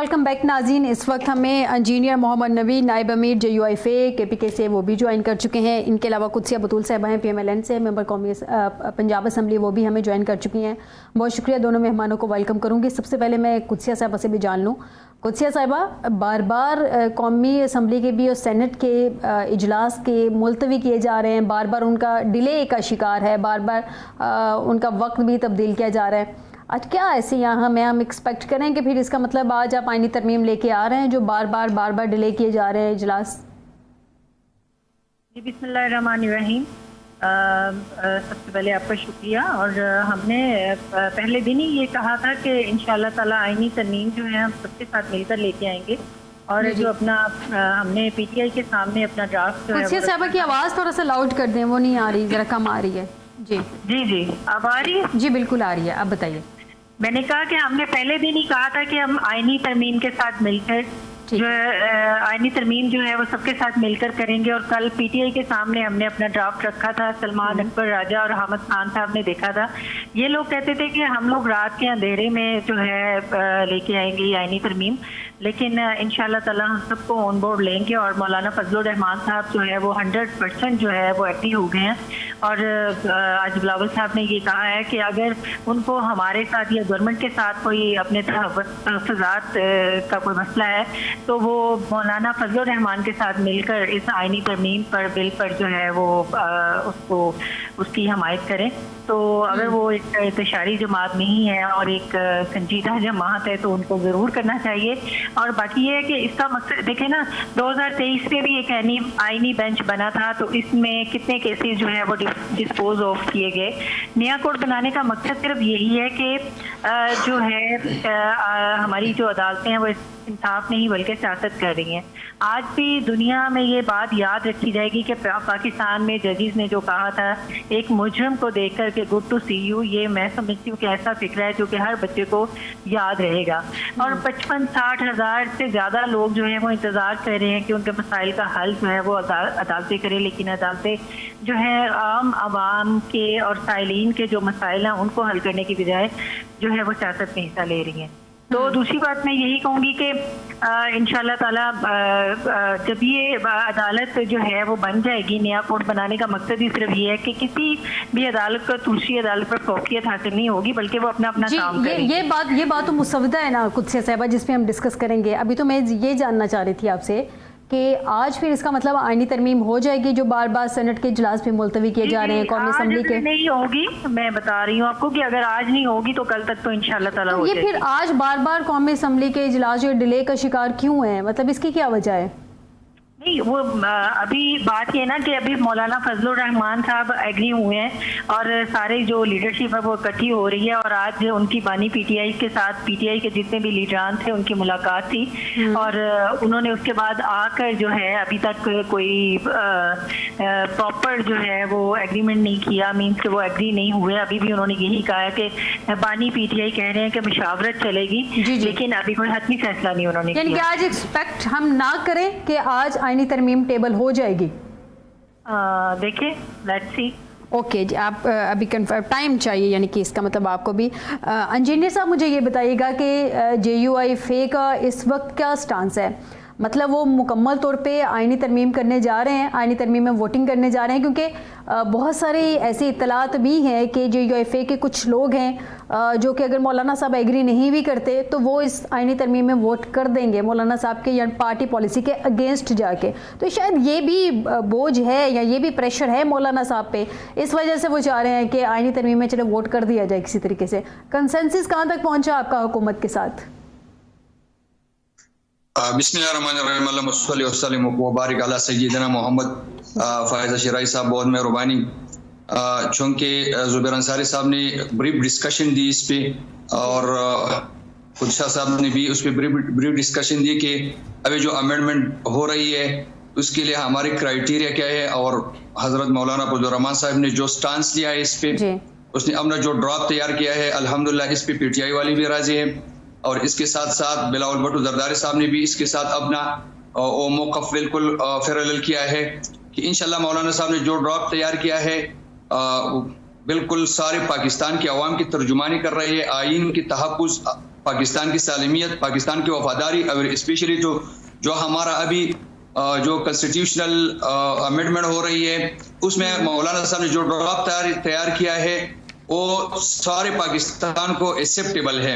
Welcome back नाज़रीन। इस वक्त हमें इंजीनियर मोहम्मद नबी नायब अमीर JUIFA KPK से वो भी ज्वाइन कर चुके हैं। इनके अलावा कुदसिया बतूल साहिबा हैं PMLN से, मेंबर कौमी पंजाब असम्बली, वो भी हमें ज्वाइन कर चुकी हैं। बहुत शुक्रिया, दोनों मेहमानों को वेलकम करूँगी। सबसे पहले मैं कुदसिया साहिबा से भी जान लूँ। कुदसिया साहिबा, बार बार कौमी असम्बली के भी और सेनेट के इजलास के मुलतवी किए जा रहे हैं, बार बार उनका डिले का शिकार है, बार बार उनका वक्त भी तब्दील किया जा रहा है। आज क्या ऐसे यहाँ में हम एक्सपेक्ट करें कि फिर इसका मतलब आज आप आईनी तरमीम लेके आ रहे हैं जो बार बार डिले किए जा रहे हैं इजलास? जी, बिस्मिल्लाहिर्रहमानिर्रहीम। सबसे पहले आपका शुक्रिया। और हमने पहले दिन ही ये कहा था कि इंशाल्लाह ताला आईनी तरमीम जो है हम सबके साथ मिलकर लेके आएंगे। और जो अपना हमने PTI के सामने अपना ड्राफ्ट जो है। साहबा की आवाज़ थोड़ा सा लाउड कर दें, वो नहीं आ रही, ज़रा कम आ रही है। जी जी जी, अब आ रही है? जी बिल्कुल आ रही है, अब बताइए। मैंने कहा कि हमने पहले दिन ही कहा था कि हम आईनी तरमीम के साथ मिलकर जो आईनी तरमीम जो है वो सबके साथ मिलकर करेंगे। और कल PTI के सामने हमने अपना ड्राफ्ट रखा था। सलमान अकबर राजा और हामिद खान साहब ने देखा था। ये लोग कहते थे कि हम लोग रात के अंधेरे में जो है लेके आएंगे ये आईनी तरमीम, लेकिन इंशाल्लाह ताला हम सबको ऑन बोर्ड लेंगे। और मौलाना फजलुर रहमान साहब जो है वो 100% जो है वो एग्री हो गए हैं। और आज बिलावल साहब ने ये कहा है कि अगर उनको हमारे साथ या गवर्नमेंट के साथ कोई अपने तहफ़्फ़ुज़ात का कोई मसला है तो वो मौलाना फजलुर रहमान के साथ मिलकर इस आईनी तरमीम पर बिल पर जो है वो उसको उसकी हमायत करें। तो अगर वो एक इंतशारी जमात नहीं है और एक संजीदा जमात है तो उनको ज़रूर करना चाहिए। और बाकी ये है कि इसका मकसद देखें ना, 2023 में भी एक आईनी बेंच बना था तो इसमें कितने केसेस जो है वो डिस्पोज ऑफ किए गए। नया कोड बनाने का मकसद सिर्फ यही है कि जो है हमारी जो अदालतें हैं वो इंसाफ नहीं बल्कि सियासत कर रही हैं। आज भी दुनिया में ये बात याद रखी जाएगी कि पाकिस्तान में जजेस ने जो कहा था एक मुजरिम को देखकर के गुड टू सी यू, ये मैं समझती हूँ कि ऐसा फिक्र है जो कि हर बच्चे को याद रहेगा। और 55-60 हज़ार से ज़्यादा लोग जो हैं वो इंतज़ार कर रहे हैं कि उनके मसाइल का हल जो है वो अदालतें करें, लेकिन अदालतें जो है आम आवाम के और साइलीन के जो मसाइल हैं उनको हल करने की बजाय जो है वो सियासत में हिस्सा ले रही हैं। तो दूसरी बात मैं यही कहूँगी कि इंशाल्लाह ताला जब ये अदालत जो है वो बन जाएगी, नया कोड बनाने का मकसद ही सिर्फ ये है कि किसी भी अदालत को दूसरी अदालत पर फौकियत हासिल नहीं होगी बल्कि वो अपना काम करेगी। ये बात तो मुसवदा है ना कुदसिया साहिबा, जिसपे हम डिस्कस करेंगे। अभी तो मैं ये जानना चाह रही थी आपसे कि आज फिर इसका मतलब आईनी तरमीम हो जाएगी जो बार बार सेनेट के इजलास पे मुलतवी किए जा रहे हैं कौमी असम्बली के? नहीं होगी, मैं बता रही हूँ आपको कि अगर आज नहीं होगी तो कल तक तो इंशाल्लाह ताला हो जाएगी। ये फिर आज बार बार कौमी असम्बली के इजलास जो डिले का शिकार क्यों है, मतलब इसकी क्या वजह है? नहीं, वो अभी बात ये ना कि अभी मौलाना फजलुर रहमान साहब एग्री हुए हैं और सारे जो लीडरशिप है वो इकट्ठी हो रही है। और आज उनकी बानी PTI के साथ PTI के जितने भी लीडरान थे उनकी मुलाकात थी और उन्होंने उसके बाद आकर जो है अभी तक कोई प्रॉपर जो है वो एग्रीमेंट नहीं किया, मीन्स कि वो एग्री नहीं हुए। अभी भी उन्होंने यही कहा है कि बानी PTI कह रहे हैं कि मुशावरत चलेगी, लेकिन अभी कोई हतमी फैसला नहीं उन्होंने किया। यानी कि आज एक्सपेक्ट हम ना करें कि आज आईनी तरमीम टेबल हो जाएगी? देखिए, लेट्स सी। ओके जी, आप अभी कन्फर्म टाइम चाहिए, यानी कि इसका मतलब आपको भी। इंजीनियर साहब मुझे ये बताइएगा कि JUIFA का इस वक्त क्या स्टांस है? मतलब वो मुकम्मल तौर पे आईनी तरमीम करने जा रहे हैं, आईनी तरमीम में वोटिंग करने जा रहे हैं? क्योंकि बहुत सारी ऐसी इत्तलात भी हैं कि JUIFA के कुछ लोग हैं जो कि अगर मौलाना साहब एग्री नहीं भी करते तो वो इस आईनी तरमीम में वोट कर देंगे मौलाना साहब के या पार्टी पॉलिसी के अगेंस्ट जाके। तो शायद ये भी बोझ है या ये भी प्रेशर है मौलाना साहब पे, इस वजह से वो चाह रहे हैं कि आईनी तरमीम में चलो वोट कर दिया जाए किसी तरीके से। कंसेंसस कहाँ तक पहुँचा आपका हुकूमत के साथ? बिस्मिल्लाहिर्रहमानिर्रहीम, अल्लाहुम्मा सल्लि व सल्लिम व बारिक अला सय्यिदना मोहम्मद। फ़ायज़ शिराई साहब बहुत मेहरबानी, चूँकि ज़ुबैर अंसारी साहब ने ब्रीफ डिस्कशन दी इस पे और कुदसिया साहब ने भी उस पर ब्रीफ डिस्कशन दी कि अभी जो अमेंडमेंट हो रही है उसके लिए हमारी क्राइटेरिया क्या है। और हज़रत मौलाना फजलुर रहमान साहब ने जो स्टांस लिया है इस पे, उसने अपना जो ड्राफ्ट तैयार किया है अल्हम्दुलिल्लाह इस पे PTI वाली भी राजी है। और इसके साथ साथ बिलावल भुट्टो जरदारी साहब ने भी इसके साथ अपना मौक़िफ़ बिल्कुल पैरेलल किया है कि इंशाल्लाह मौलाना साहब ने जो ड्राफ्ट तैयार किया है बिल्कुल सारे पाकिस्तान के अवाम की तर्जुमानी कर रहे हैं, आइन की तहफ़्फ़ुज़ पाकिस्तान की सालमियत, पाकिस्तान की वफादारी और स्पेशली जो हमारा अभी जो कॉन्स्टिट्यूशनल अमेंडमेंट हो रही है उसमें मौलाना साहब ने जो ड्राफ्ट तैयार किया है वो सारे पाकिस्तान को एक्सेप्टेबल है।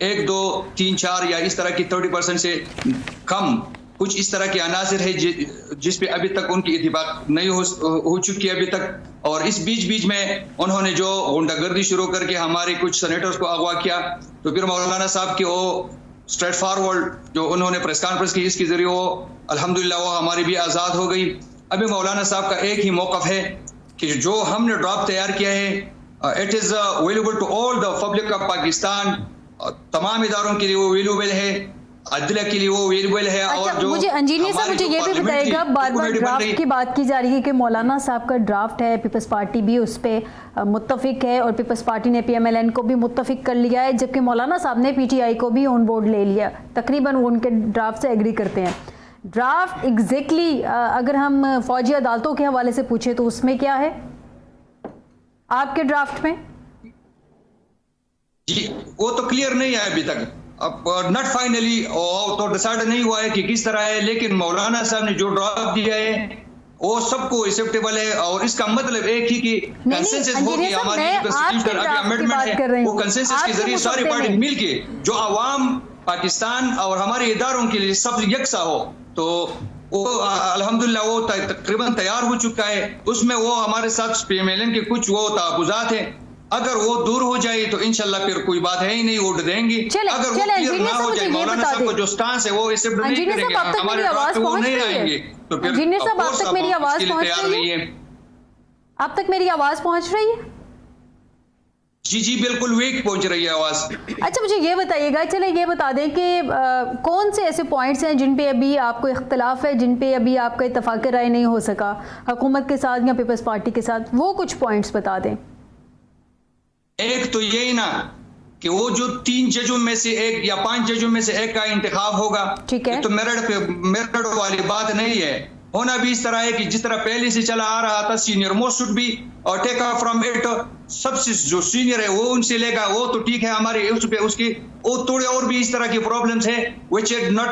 1, 2, 3, 4 या इस तरह की 30% से कम कुछ इस तरह के अनासर है जिस पे अभी तक उनकी इत्तिफाक नहीं हो चुकी है अभी तक। और इस बीच में उन्होंने जो गुंडागर्दी शुरू करके हमारे कुछ सेनेटर्स को अगवा किया, तो फिर मौलाना साहब के वो स्ट्रेट फॉरवर्ड जो उन्होंने प्रेस कॉन्फ्रेंस की इसके जरिए वो अल्हम्दुलिल्लाह वो हमारी भी आज़ाद हो गई। अभी मौलाना साहब का एक ही मौक़िफ़ है कि जो हमने ड्राफ्ट तैयार किया है it is available to all the public of Pakistan, तमाम इदारों के लिए वो अवेलेबल है, अदलिया के लिए वो अवेलेबल है। अच्छा, और जो मुझे इंजीनियर साहब मुझे ये भी बताइएगा, बार-बार ड्राफ्ट की बात की जा रही है कि मौलाना साहब का ड्राफ्ट है, पीपल्स पार्टी भी उस पर मुत्तफिक है और पीपल्स पार्टी ने PMLN को भी मुत्तफिक कर लिया है, जबकि मौलाना साहब ने PTI को भी ऑन बोर्ड ले लिया। तकरीबन वो उनके ड्राफ्ट से एग्री करते हैं। ड्राफ्ट एग्जैक्टली अगर हम फौजी अदालतों के हवाले से पूछे तो उसमें क्या है आपके ड्राफ्ट में? जी वो तो क्लियर नहीं है अभी तक, अब नॉट फाइनली तो डिसाइड नहीं हुआ है कि किस तरह है, लेकिन मौलाना साहब ने जो ड्राफ्ट दिया है वो सबको एक्सेप्टेबल है। और इसका मतलब एक ही कि कंसेंसस हो कि हमारी कॉन्स्टिट्यूशनल अमेंडमेंट है वो कंसेंसस के जरिए सारी पार्टी मिलके जो आवाम पाकिस्तान और हमारे इदारों के लिए सब यकसा हो, तो वो अल्हम्दुलिल्लाह वो तकरीबन तैयार हो चुका है। उसमें वो हमारे साथ PMLN के कुछ वो तहफ़्फ़ुज़ात हैं, अगर वो दूर हो जाए तो इंशाल्लाह फिर कोई बात है ही नहीं, वोट देंगे। अगर वो क्लियर ना हो जाए, मौलाना साहब को जो स्टांस है वो एक्सेप्ट नहीं करेंगे, हमारे ड्राफ्ट वो नहीं आएंगे, तो फिर इंजीनियर साहब आप तक मेरी आवाज पहुंच रही है? आप तक मेरी आवाज पहुंच रही है? जी बिल्कुल वीक पहुंच रही है आवाज। अच्छा मुझे ये बताइएगा, चले ये बता दें कि कौन से ऐसे पॉइंट्स हैं जिन पे अभी आपको इख्तलाफ है, जिन पे अभी आपका इत्तफाक राय नहीं हो सका हुकूमत के साथ या पीपल्स पार्टी के साथ, वो कुछ पॉइंट्स बता दें। एक तो यही ना कि वो जो 3 जजों में से एक या 5 जजों में से एक का इंतखाब होगा, ठीक है, तो मेरिट वाली बात नहीं है। होना भी इस तरह है कि जिस तरह पहले से चला आ रहा था, सीनियर मोस्ट शुड बी और टेक ऑफ फ्रॉम इट, सबसे जो सीनियर है वो उनसे लेगा, वो तो ठीक है हमारे उस पे उसकी वो थोड़े और भी इस तरह की प्रॉब्लम्स है व्हिच इज नॉट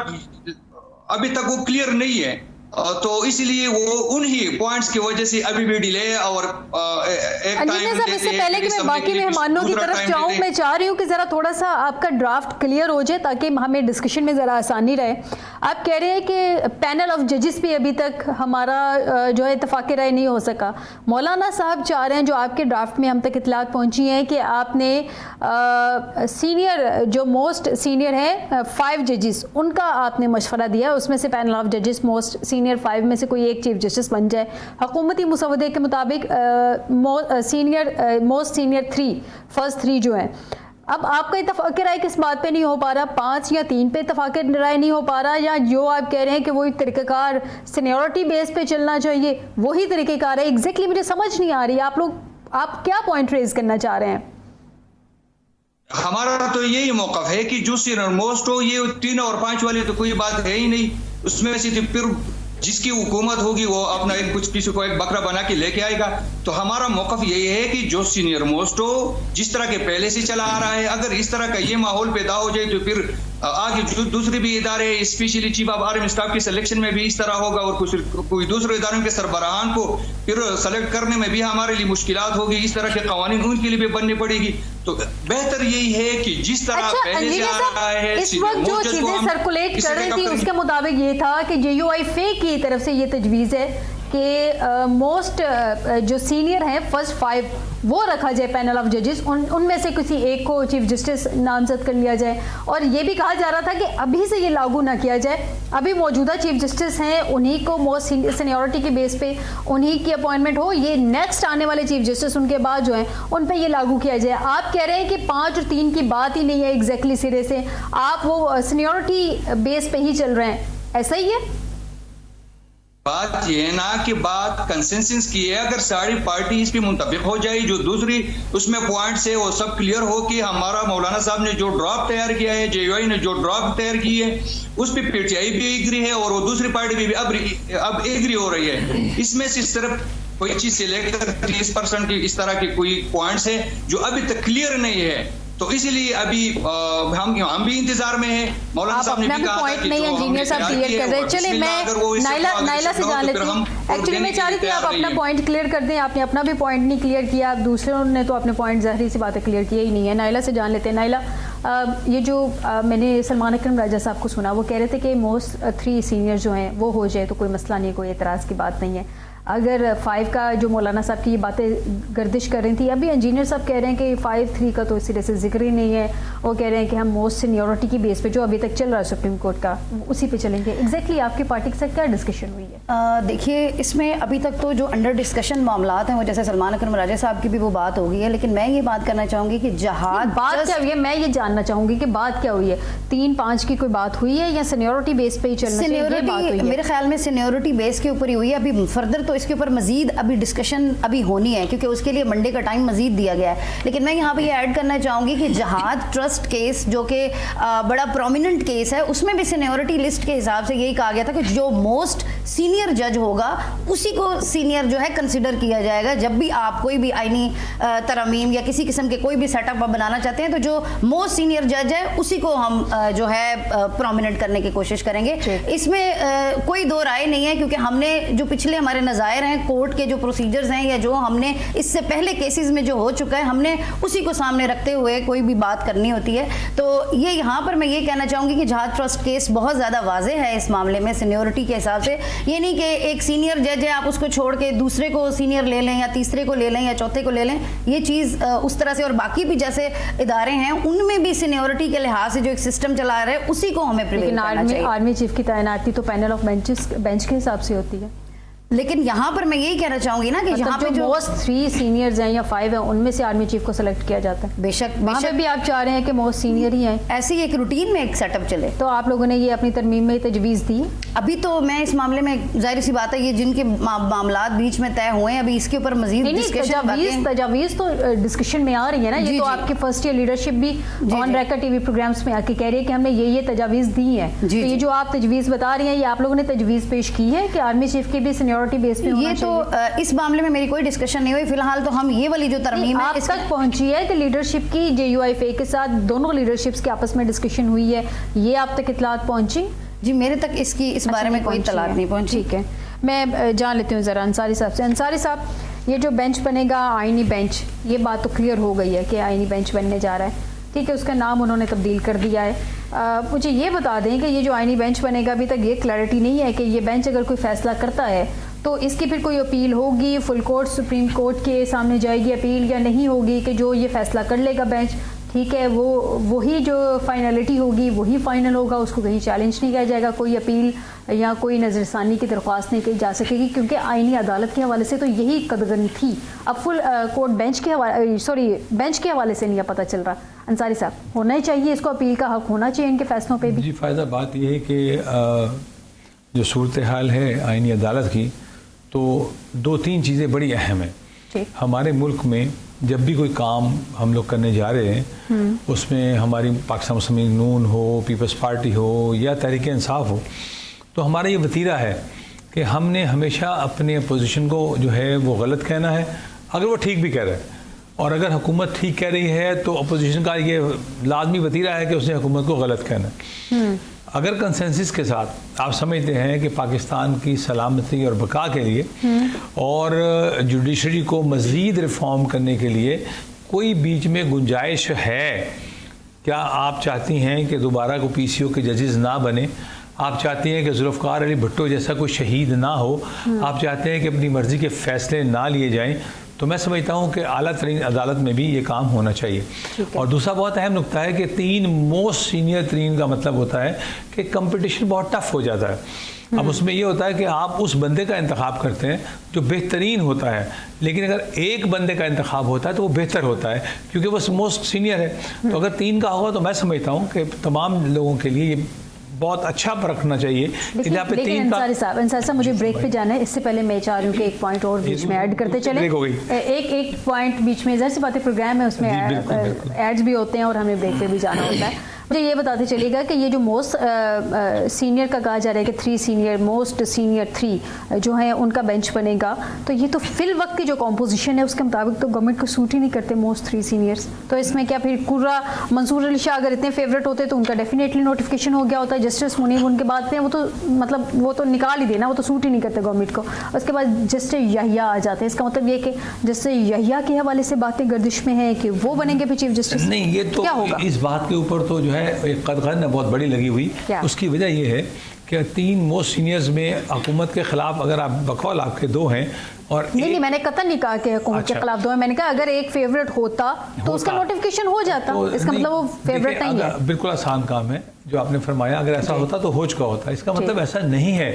अभी तक वो क्लियर नहीं है, तो इसलिए वो उन्हीं पॉइंट्स की वजह से अभी भी डिले और एक टाइम देते हैं। इससे पहले कि मैं बाकी मेहमानों की तरफ जाऊं, मैं चाह रही हूं कि जरा थोड़ा सा आपका ड्राफ्ट क्लियर हो जाए ताकि हमें डिस्कशन में जरा आसानी रहे। आप कह रहे हैं कि पैनल ऑफ जजेस पे अभी तक हमारा जो है इत्तफाक राय नहीं हो सका। मौलाना साहब चाह रहे हैं, जो आपके ड्राफ्ट में हम तक इतलात पहुंची है, कि आपने सीनियर जो मोस्ट सीनियर है 5 जजेस उनका आपने मशवरा दिया, उसमें से पैनल ऑफ जजेस मोस्ट सीनियर 5 में से कोई एक चीफ जस्टिस बन जाए। हुकूमती मुसवदे के मुताबिक मोस्ट सीनियर 3 फर्स्ट 3 जो हैं। अब आपका इत्तफाक राय किस बात पे नहीं हो पा रहा? 5 या 3 पे इत्तफाक राय नहीं हो पा रहा, या जो आप कह रहे हैं कि वही तरीक़ाकार सीनियरिटी बेस पे चलना चाहिए वही तरीक़ाकार है? एग्जैक्टली मुझे समझ नहीं आ रही आप क्या पॉइंट रेज करना चाह रहे हैं? हमारा तो यही मौक़िफ़ है कि जो सीनियर मोस्ट हो, ये 3 और 5 वाली तो कोई बात है ही नहीं, उसमें से फिर जिसकी हुकूमत होगी वो अपना एक कुछ किसी को एक बकरा बना के लेके आएगा। तो हमारा मौक़िफ़ यही है कि जो सीनियर मोस्ट हो, जिस तरह के पहले से चला आ रहा है, अगर इस तरह का ये माहौल पैदा हो जाए तो फिर आगे जो दूसरे भी इदारे specially chief of army staff की सिलेक्शन में भी इस तरह होगा और कोई दूसरे इदारों के सरबराहान को फिर सेलेक्ट करने में भी हमारे लिए मुश्किलात होगी, इस तरह के कवानीन उनके लिए भी बननी पड़ेगी। तो बेहतर यही है कि जिस तरह पहले से आ रहा है, इस वक्त जो चीजें सर्कुलेट कर रही थी उसके मुताबिक ये था कि JUI फेक की तरफ से ये तजवीज़ है कि मोस्ट जो सीनियर हैं फर्स्ट 5 वो रखा जाए पैनल ऑफ जजेस, उनमें से किसी एक को चीफ जस्टिस नामजद कर लिया जाए। और ये भी कहा जा रहा था कि अभी से ये लागू ना किया जाए, अभी मौजूदा चीफ जस्टिस हैं उन्हीं को मोस्ट सीनियरिटी के बेस पे उन्हीं की अपॉइंटमेंट हो, ये नेक्स्ट आने वाले चीफ जस्टिस उनके बाद जो हैं उन पर ये लागू किया जाए। आप कह रहे हैं कि 5 और 3 की बात ही नहीं है एग्जैक्टली सिरे से, आप वो सीनियरिटी बेस पे ही चल रहे हैं, ऐसा ही है? बात ये है ना कि बात कंसेंसस की है, अगर सारी पार्टी इस पे मुंतफिक हो जाए, जो दूसरी उसमें पॉइंट्स है वो सब क्लियर हो कि हमारा मौलाना साहब ने जो ड्राफ्ट तैयार किया है, JUI ने जो ड्राफ्ट तैयार की है उस पर PTI भी एग्री है और वो दूसरी पार्टी भी अब एग्री हो रही है। इसमें से सिर्फ कोई चीज से लेकर 30% की इस तरह की कोई पॉइंट्स है जो अभी तक क्लियर नहीं है, तो इसीलिए अभी हम भी इंतजार में हैं। मौलाना साहब ने भी कहा था कि इंजीनियर साहब क्लियर कर रहे हैं। चलिए मैं नाइला से जान लेती हूँ। एक्चुअली मैं चाह रही थी आप अपना पॉइंट क्लियर कर दें। आपने अपना भी पॉइंट नहीं क्लियर किया, दूसरों ने तो अपने पॉइंट ज़ाहिर सी बातें क्लियर किया ही नहीं है। नाइला से जान लेते हैं। नाइला, ये जो मैंने सलमान अकरम राजा साहब को सुना, वो कह रहे थे कि मोस्ट 3 सीनियर जो हैं वो हो जाए तो कोई मसला नहीं, कोई एतराज़ की बात नहीं है। अगर 5 का जो मौलाना साहब की ये बातें गर्दिश कर रही थी, अभी इंजीनियर साहब कह रहे हैं कि 5-3 का तो इस सिरे से जिक्र ही नहीं है। वो कह रहे हैं कि हम मोस्ट सीनियरिटी की बेस पे जो अभी तक चल रहा है सुप्रीम कोर्ट का, उसी पे चलेंगे। एग्जैक्टली आपकी पार्टी के साथ क्या डिस्कशन हुई है? देखिए, इसमें अभी तक तो जो अंडर डिस्कशन मामलात हैं वो जैसे सलमान अकरम राजा साहब की भी वो बात हो गई है, लेकिन मैं ये बात करना चाहूँगी कि जहाज बात क्या हुई है, मैं ये जानना चाहूँगी कि बात क्या हुई है। 3-5 की कोई बात हुई है या सीनियरिटी बेस पे ही चलना चाहिए? मेरे ख्याल में सीनियरिटी बेस के ऊपर ही हुई है। अभी फर्दर तो इसके ऊपर मजीद अभी डिस्कशन अभी होनी है, क्योंकि उसके लिए मंडे का टाइम मजीद दिया गया है। लेकिन मैं यहाँ पे ये ऐड करना चाहूँगी कि जहाज ट्रस्ट केस जो कि बड़ा प्रोमिनेंट केस है, उसमें भी सीनियरिटी लिस्ट के हिसाब से यही कहा गया था कि जो मोस्ट सीनियर जज होगा उसी को सीनियर जो है कंसिडर किया जाएगा। जब भी आप कोई भी आईनी तरमीम या किसी किस्म के कोई भी सेटअप बनाना चाहते हैं तो जो मोस्ट सीनियर जज है उसी को हम जो है प्रोमिनेंट करने की कोशिश करेंगे। इसमें कोई दो राय नहीं है, क्योंकि हमने जो पिछले हमारे नज़ायर हैं कोर्ट के जो प्रोसीजर्स हैं या जो हमने इससे पहले केसेस में जो हो चुका है, हमने उसी को सामने रखते हुए कोई भी बात करनी होती है। तो ये यहाँ पर मैं ये कहना चाहूँगी कि जहाज ट्रस्ट केस बहुत ज़्यादा वाज़े है इस मामले में सीनियरिटी के हिसाब से। ये नहीं कि एक सीनियर जज है आप उसको छोड़ के दूसरे को सीनियर ले लें या तीसरे को ले लें या चौथे को ले लें, ये चीज़ उस तरह से। और बाकी भी जैसे इदारे हैं उनमें भी सीनियरिटी के लिहाज से जो एक सिस्टम चला रहा है उसी को हमें प्रिवेल करना चाहिए। आर्मी चीफ की तैनाती तो पैनल ऑफ बेंच के हिसाब से होती है, लेकिन यहाँ पर मैं यही कहना चाहूंगी ना कि यहाँ पे जो मोस्ट 3 सीनियर्स हैं या 5 हैं उनमें से आर्मी चीफ को सिलेक्ट किया जाता है। बेशक भी आप चाह रहे हैं कि मोस्ट सीनियर ही हैं, ऐसे ही एक रूटीन में एक सेटअप चले। तो आप लोगों ने ये अपनी तरमीम में तजवीज़ दी? अभी तो मैं इस मामले में जाहिर सी बात है ये जिनके मामलात बीच में तय हुए हैं, अभी इसके ऊपर मजीद तजावीज़ तो डिस्कशन में आ रही है ना। ये तो आपके फर्स्ट ईयर लीडरशिप भी ऑन रेकॉर्ड टीवी प्रोग्राम्स में आके कह रही है कि हमने ये तजावीज़ दी है। तो ये जो आप तजवीज़ बता रही हैं ये आप लोगों ने तजवीज़ पेश की है कि आर्मी चीफ की भी सीनियरिटी बेस पे? तो इस मामले में मेरी कोई डिस्कशन नहीं हुई फिलहाल। तो हम ये वाली जो तरमीम आप तक पहुंची है कि लीडरशिप की JUIFA के साथ दोनों लीडरशिप्स के आपस में डिस्कशन हुई है, ये आप तक इतलात पहुंची? जी मेरे तक इस बारे में कोई इतलात नहीं पहुंची। ठीक है, मैं जान लेती हूँ ज़रा अंसारी साहब से। अंसारी साहब, ये जो बेंच बनेगा आईनी बेंच, ये बात तो क्लियर हो गई है कि आईनी बेंच बनने जा रहा है, ठीक है, उसका नाम उन्होंने तब्दील कर दिया है। मुझे ये बता दें कि ये जो आईनी बेंच बनेगा, अभी तक ये क्लैरिटी नहीं है कि ये बेंच अगर कोई फैसला करता है तो इसकी फिर कोई अपील होगी, फुल कोर्ट सुप्रीम कोर्ट के सामने जाएगी अपील, या नहीं होगी कि जो ये फैसला कर लेगा बेंच, ठीक है, वही जो फाइनलिटी होगी वही फाइनल होगा, उसको कहीं चैलेंज नहीं किया जाएगा, कोई अपील या कोई नज़रसानी की दरख्वास्त नहीं की जा सकेगी, क्योंकि आईनी अदालत के हवाले से तो यही कदगन थी। अब फुल कोर्ट बेंच के हवाले से नहीं पता चल रहा। अंसारी साहब, होना ही चाहिए, इसको अपील का हक होना चाहिए इनके फैसलों पे भी। जी फ़ायदा बात यह है कि जो सूरत हाल है आईनी अदालत की, तो 2-3 चीज़ें बड़ी अहम हैं। हमारे मुल्क में जब भी कोई काम हम लोग करने जा रहे हैं उसमें हमारी पाकिस्तान मुस्लिम नून हो, पीपल्स पार्टी हो या तहरीक इंसाफ हो, तो हमारा ये वतीरा है कि हमने हमेशा अपने अपोजिशन को जो है वो गलत कहना है अगर वो ठीक भी कह रहा है, और अगर हुकूमत ठीक कह रही है तो अपोजिशन का ये लाजमी वतीरा है कि उसने हुकूमत को गलत कहना है। अगर कंसेंसस के साथ आप समझते हैं कि पाकिस्तान की सलामती और बका के लिए और जुडिशरी को मज़ीद रिफॉर्म करने के लिए कोई बीच में गुंजाइश है, क्या आप चाहती हैं कि दोबारा को PCO के जजेस ना बने, आप चाहती हैं कि जुल्फ़िकार अली भुट्टो जैसा कोई शहीद ना हो, आप चाहते हैं कि अपनी मर्ज़ी के फ़ैसले ना लिए जाएँ, तो मैं समझता हूँ कि आला तरीन अदालत में भी ये काम होना चाहिए। और दूसरा बहुत अहम नुकता है कि 3 मोस्ट सीनियर तरीन का मतलब होता है कि कंपटीशन बहुत टफ हो जाता है। अब उसमें ये होता है कि आप उस बंदे का इंतखाब करते हैं जो बेहतरीन होता है, लेकिन अगर एक बंदे का इंतखाब होता है तो वो बेहतर होता है क्योंकि वो मोस्ट सीनियर है। तो अगर 3 का होगा तो मैं समझता हूँ कि तमाम लोगों के लिए ये बहुत अच्छा परखना चाहिए। लेकिन अंसारी साहब मुझे ब्रेक पे जाना है, इससे पहले मैं चाह रही हूँ कि एक पॉइंट और बीच में ऐड करते चले। एक पॉइंट बीच में, जैसे बातें प्रोग्राम है उसमें एड्स भी होते हैं और हमें ब्रेक पे भी जाना होता है। मुझे ये बताते चलिएगा कि ये जो मोस्ट सीनियर का कहा जा रहा है कि 3 सीनियर, मोस्ट सीनियर 3 जो है उनका बेंच बनेगा, तो ये तो फिल वक्त की जो कॉम्पोजिशन है उसके मुताबिक तो गवर्नमेंट को सूट ही नहीं करते मोस्ट 3 सीनियर्स। तो इसमें क्या फिर कुर्रा मंसूर अली शाह अगर इतने फेवरेट होते तो उनका डेफिनेटली नोटिफिकेशन हो गया होता है। जस्टिस मुनीब उनके बाद थे, वो तो मतलब वो तो निकाल ही देना, वो तो सूट ही नहीं करते गवर्नमेंट को। उसके बाद जस्टिस यहिया आ जाते हैं। इसका मतलब ये कि जस्टिस यहिया के हवाले से बातें गर्दिश में है कि वो बनेंगे फिर चीफ जस्टिस। नहीं, ये तो क्या होगा? इस बात के ऊपर तो जो है एक कदगन है बहुत बड़ी लगी हुई। उसकी वजह ये है कि 3 मोस्ट सीनियर्स में हुकूमत के खिलाफ अगर आप बकौल आपके 2 हैं और नहीं, मैंने कतई नहीं कहा कि हुकूमत के खिलाफ 2 है। मैंने कहा अगर एक फेवरेट होता तो उसका नोटिफिकेशन हो जाता। तो इसका मतलब वो फेवरेट नहीं है। बिल्कुल आसान काम है जो आपने फरमाया। अगर ऐसा होता तो हो चुका होता। इसका मतलब ऐसा नहीं है।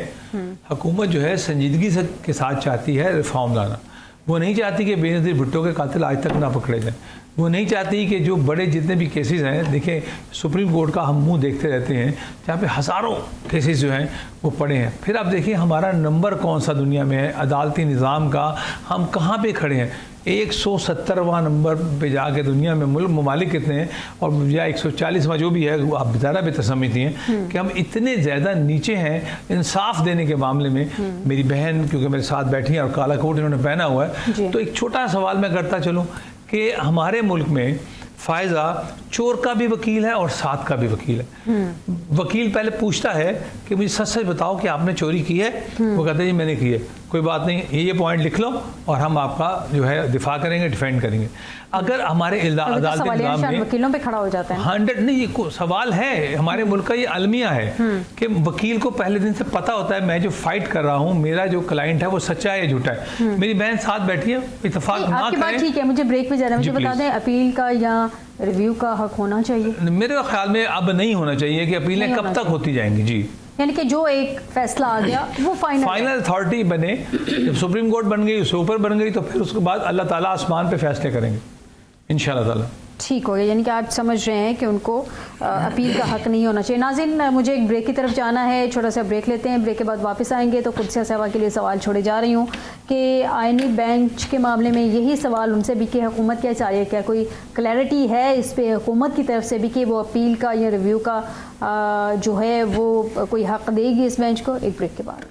हुकूमत जो है संजीदगी से के साथ चाहती है रिफॉर्म लाना। वो नहीं चाहती कि बेनज़ीर भुट्टो के कातिल आज तक ना पकड़े जाएं। वो नहीं चाहती कि जो बड़े जितने भी केसेस हैं, देखिए सुप्रीम कोर्ट का हम मुंह देखते रहते हैं जहाँ पे हज़ारों केसेस जो हैं वो पड़े हैं। फिर आप देखिए हमारा नंबर कौन सा दुनिया में है अदालती निज़ाम का, हम कहाँ पे खड़े हैं। 170वां नंबर पे जाके दुनिया में मुल्क ममालिक कितने हैं और या 140वां जो भी है, वो आप ज़रा बेहतर समझती हैं कि हम इतने ज़्यादा नीचे हैं इंसाफ देने के मामले में। मेरी बहन क्योंकि मेरे साथ बैठी है और काला कोट इन्होंने पहना हुआ है, तो एक छोटा सवाल मैं करता चलूँ कि हमारे मुल्क में फ़ायज़ा चोर का भी वकील है और साथ का भी वकील है। वकील पहले पूछता है कि मुझे सच सच बताओ कि आपने चोरी की है। वो कहते हैं जी मैंने की है। कोई बात नहीं, ये पॉइंट लिख लो और हम आपका जो है दिफा करेंगे, डिफेंड करेंगे। अगर हमारे अदालती निज़ाम में वकीलों पे खड़ा हो जाता है 100 नहीं, ये सवाल है हमारे मुल्क का, ये अलमिया है कि वकील को पहले दिन से पता होता है मैं जो फाइट कर रहा हूँ, मेरा जो क्लाइंट है वो सच्चा है या झूठा है। मेरी बहन साथ बैठी है, इत्तेफाक ना करें। ठीक है, मुझे ब्रेक पे जाना है। मुझे बता दें अपील का या रिव्यू का हक होना चाहिए? मेरे ख्याल में अब नहीं होना चाहिए कि अपीलें कब तक होती जाएंगी। जी, यानी कि जो एक फैसला आ गया वो फाइनल अथॉरिटी बने। जब सुप्रीम कोर्ट बन गई, उससे ऊपर बन गई, तो फिर उसके बाद अल्लाह ताला आसमान पे फैसले करेंगे इंशाअल्लाह ताला। ठीक हो गया, यानी कि आप समझ रहे हैं कि उनको अपील का हक नहीं होना चाहिए। नाज़रीन, मुझे एक ब्रेक की तरफ जाना है, छोटा सा ब्रेक लेते हैं। ब्रेक के बाद वापस आएंगे तो कुदसिया साहबा के लिए सवाल छोड़े जा रही हूँ कि आईनी बेंच के मामले में यही सवाल उनसे भी कि हुकूमत क्या चाहिए, क्या कोई क्लैरिटी है इस पर हुकूमत की तरफ से भी कि वो अपील का या रिव्यू का जो है वो कोई हक देगी इस बेंच को। एक ब्रेक के बाद